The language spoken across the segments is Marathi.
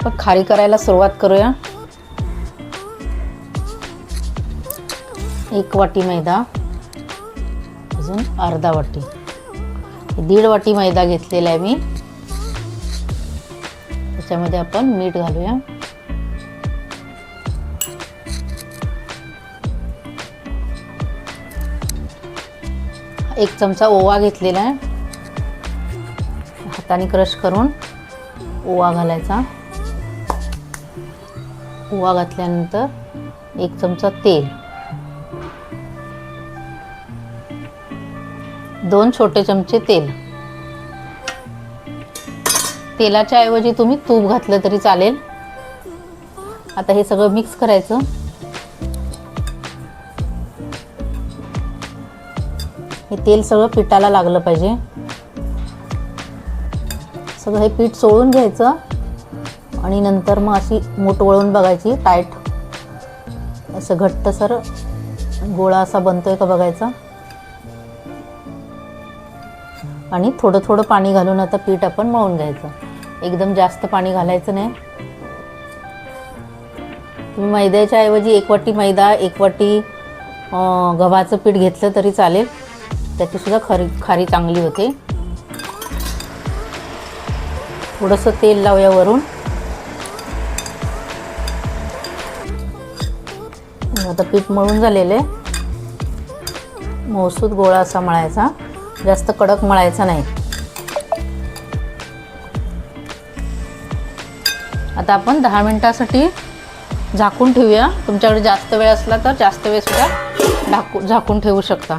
आपण खारी करायला सुरुवात करूया। 1 वाटी मैदा, अजून अर्धा वाटी, 1.5 वाटी मैदा घेतलेला आहे मी। त्याच्यामध्ये आपण मीठ घालूया। एक चमचा ओवा घेतलेला आहे, हाताने क्रश करून ओवा घालायचा। ओवा घातल्यानंतर 1 चमचा तेल, 2 छोटे चमचे तेल। तेलाच्या ऐवजी तुम्ही तूप घातलं तरी चालेल। आता हे सगळं मिक्स करायचं। हे तेल सगळं पिठाला लागलं पाहिजे। सगळं हे पीठ सोळून घ्यायचं आणि नंतर मग अशी मूठ वळून बघायची, टाईट असं घट्टसर गोळा असा बनतोय का बघायचा। आणि थोडं थोडं पाणी घालून आता पीठ आपण मळून घ्यायचं। एकदम जास्त पाणी घालायचं नाही। तुम्ही मैद्याच्या ऐवजी 1 वाटी मैदा, 1 वाटी गव्हाचं पीठ घेतलं तरी चालेल, त्याची सुद्धा खारी चांगली होते। थोडंसं तेल लावूया वरून। आता पीठ मळून झालेलं आहे। मऊसूत गोळा असा मळायचा, जास्त कडक मळायचा नाही। आता आपण 10 मिनिटासाठी झाकून ठेवूया। तुमच्याकडे जास्त वेळ असला तर जास्त वेळ सुद्धा झाकून ठेवू शकता।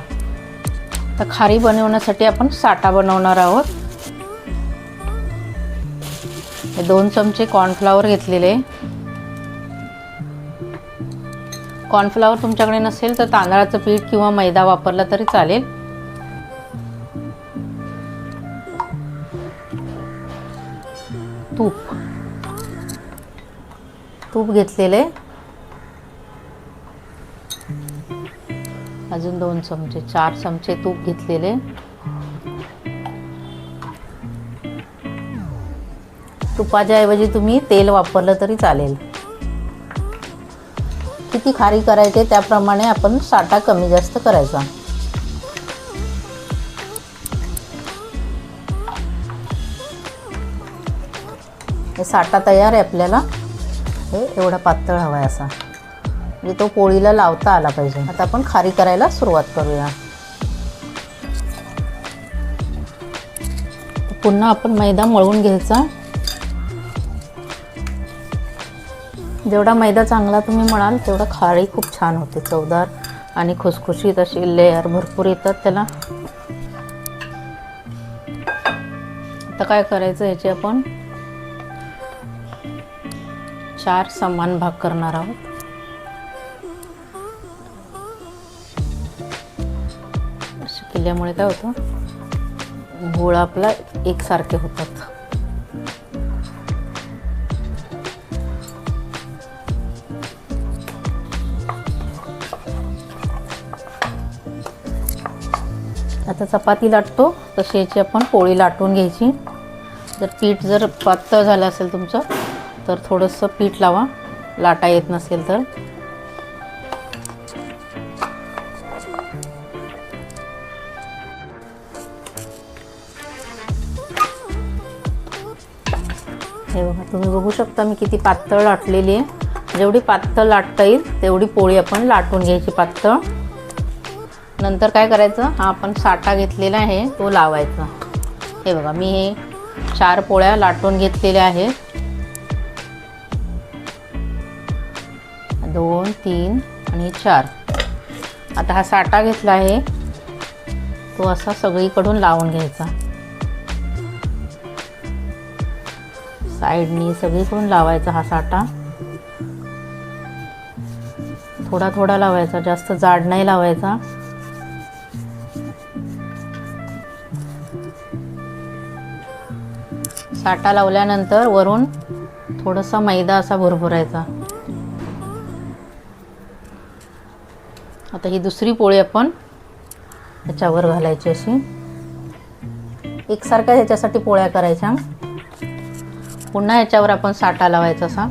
तर खारी बनवण्यासाठी आपण साठा बनवणार आहोत। हे 2 चमचे कॉर्नफ्लॉवर घेतलेले। कॉर्नफ्लॉवर तुमच्याकडे नसेल तर तांदळाचं पीठ किंवा मैदा वापरला तरी चालेल। तूप घेतलेले, अजून 2 चमचे, 4 चमचे तूप घेतलेले। तुपाच्या ऐवजी तुम्ही तेल वापरलं तरी चालेल। किती खारी करायचे त्याप्रमाणे आपण साठा कमी जास्त करायचा। हे साठा तयार आहे आपल्याला। हे एवढा पातळ हवा आहे असा, म्हणजे तो पोळीला लावता आला पाहिजे। आता आपण खारी करायला सुरुवात करूया। पुन्हा आपण मैदा मळून घ्यायचा। जेवढा मैदा चांगला तुम्ही मळाल तेवढा खारी खूप छान होते, चवदार आणि खुसखुशीत अशी लेयर भरपूर येतात त्याला। आता काय करायचं, याचे आपण 4 समान भाग करणार आहोत। असं केल्यामुळे काय होतं, गोळा आपला एकसारखे होतात। आता चपाती लाटतो तशी याची आपण पोळी लाटून घ्यायची। पीठ जर पातळ झालं असेल तुमचं तर थोडंसं पीठ लावा, लाटा येत नसेल तर। हे बघा, तुम्ही बघू शकता मी किती पातळ लाटलेली आहे। जेवढी पातळ लाटता येईल तेवढी पोळी आपण लाटून घ्यायची पातळ। नंतर काय करायचं, हा आपण साठा घेतलेला आहे तो लावायचा। हे बघा, मी हे 4 पोळ्या लाटून घेतलेल्या आहेत। 2, 3 आणि 4। आता हा साठा घेतला आहे तो असा सगळीकडून लावून घ्यायचा, साईडनी सगळीकडून लावायचा हा साठा। थोडा थोडा लावायचा, जास्त जाड नाही लावायचा। साठा लावल्यानंतर वरून थोडासा मैदा असा भुरभुरायचा। आता ही दुसरी पोळी आपण याच्यावर घालायची अशी एकसारख्या ह्याच्यासाठी पोळ्या करायच्या। पुन्हा याच्यावर आपण साठा लावायचा असा.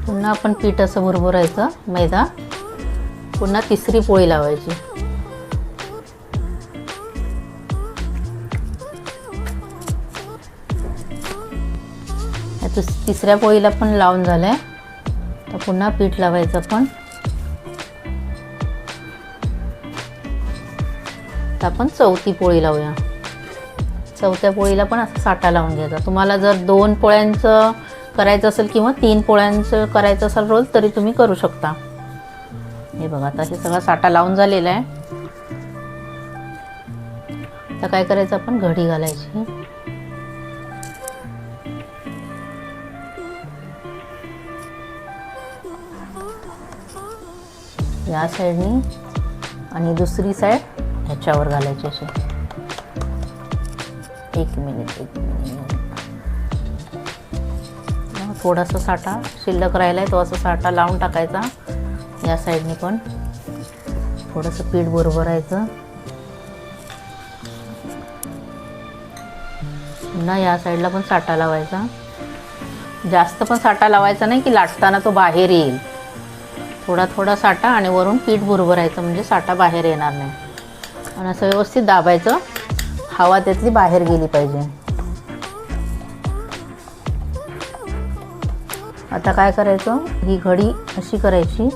पुन्हा आपण पीठ असं भुरभुरायचं मैदा. पुन्हा तिसरी पोळी लावायची. तिसऱ्या पोळीला पण लावून झालंय. तर पुन्हा पीठ लावायचं आपण. तर आपण चौथी पोळी लावूया. चौथ्या पोळीला पण असं साठा लावून घ्यायचा. तुम्हाला जर 2 पोळ्यांचं करायचं असेल किंवा 3 पोळ्यांचं करायचं असेल रोल तरी तुम्ही करू शकता. हे बघा आता हे सगळा साठा लावून झालेला आहे. तर काय करायचं आपण घडी घालायची. या साईडनी आणि दुसरी साईड ह्याच्यावर घालायची अशी. एक मिनिट थोडासा साठा शिल्लक राहिला आहे तो असं साठा लावून टाकायचा. या साईडने पण थोडंसं पीठ भुरभुरायचं. पुन्हा या साईडला पण साठा लावायचा. जास्त पण साठा लावायचा नाही की लाटताना तो बाहेर येईल. थोडा थोडा साठा आणि वरून पीठ भुरभुरायचं म्हणजे साठा बाहेर येणार नाही. आणि असं व्यवस्थित दाबायचं. हवा त्यातली बाहेर गेली पाहिजे. आता काय करायचं ही घडी अशी करायची.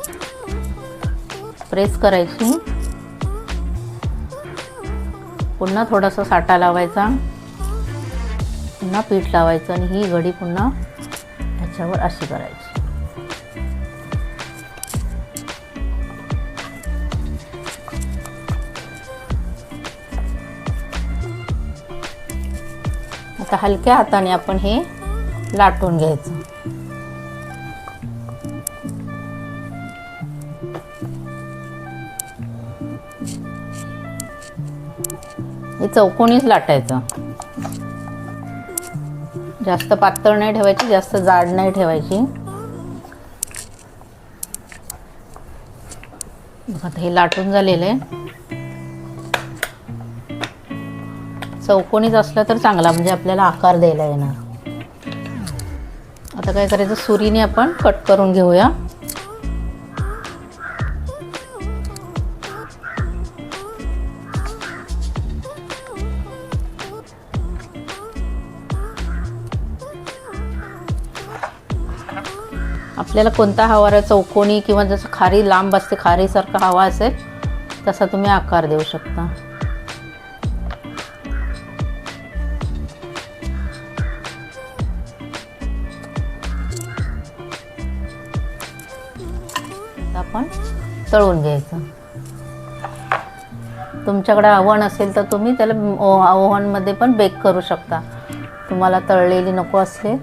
प्रेस करायची. पुन्हा थोडासा साठा लावायचा. पुन्हा पीठ लावायचं आणि ही घडी पुन्हा ह्याच्यावर अशी करायची. आता हलक्या हाताने आपण हे लाटून घ्यायचं. हे चौकोनीच लाटायचं. जास्त पातळ नाही ठेवायची, जास्त जाड नाही ठेवायची. आता हे लाटून झालेलं आहे. चौकोनीच असलं तर चांगला म्हणजे आपल्याला आकार द्यायला येणार. आता काय करायचं सुरीने आपण कट करून घेऊया. आपल्याला कोणता हवा आहे चौकोनी किंवा जसं खारी लांब असते खारीसारखा हवा असेल तसा तुम्ही आकार देऊ शकता. आपण तळून घ्यायचं. तुमच्याकडे ओव्हन असेल तर तुम्ही त्याला ओव्हनमध्ये पण बेक करू शकता. तुम्हाला तळलेली नको असले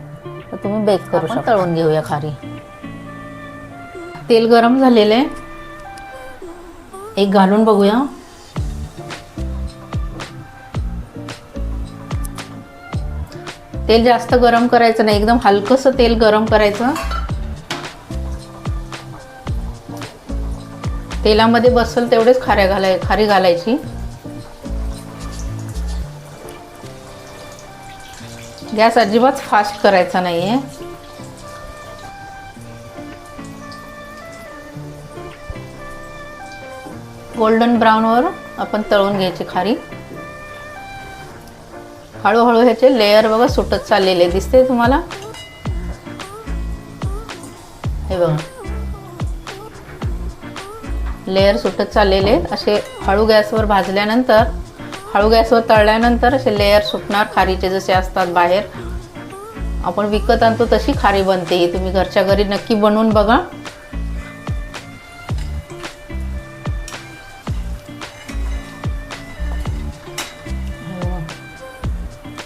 तर तुम्ही बेक करू शकता. तळून घेऊया खारी. तेल गरम झालेलं आहे. एक घालून बघूया. तेल जास्त गरम करायचं नाही, एकदम हलकंसं तेल गरम करायचं. तेलामध्ये बसल तेवढेच खारी घालायची. गॅस अजिबात फास्ट करायचा नाहीये. गोल्डन ब्राऊनवर आपण तळून घ्यायची खारी. हळूहळू ह्याचे लेयर बघा सुटत चाललेले दिसते तुम्हाला. हे बघा लेयर सुटत चाललेले. असे हळू गॅसवर भाजल्यानंतर, हळू गॅसवर तळल्यानंतर असे लेयर सुटणार खारीचे जसे असतात बाहेर. आपण विकत आणतो तशी खारी बनते. ही तुम्ही घरच्या घरी नक्की बनवून बघा.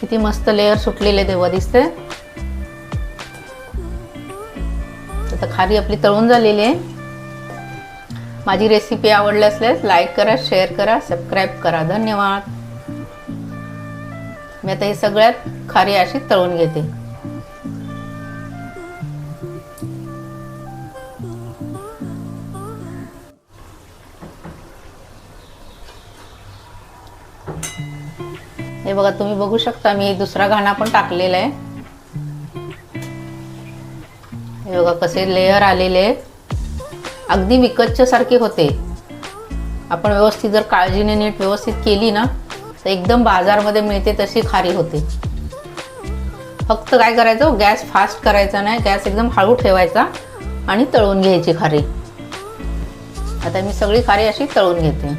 किती मस्त लेयर सुटलेले तेव्हा दिसते. आता खारी आपली तळून झालेली आहे. माझी रेसिपी आवडली असल्यास लाईक करा, शेअर करा, सबस्क्राईब करा. धन्यवाद. मी आता हे सगळ्यात खारी अशी तळून घेते. हे बघा तुम्ही बघू शकता मी दुसरा घाणा पण टाकलेला आहे. हे बघा कसे लेयर आलेले आहेत, अगदी विकतच्या सारखे होते. आपण व्यवस्थित जर काळजीने नीट व्यवस्थित केली ना तर एकदम बाजारमध्ये मिळते तशी खारी होते. फक्त काय करायचं, गॅस फास्ट करायचा नाही, गॅस एकदम हळू ठेवायचा आणि तळून घ्यायची खारी. आता मी सगळी खारी अशी तळून घेते.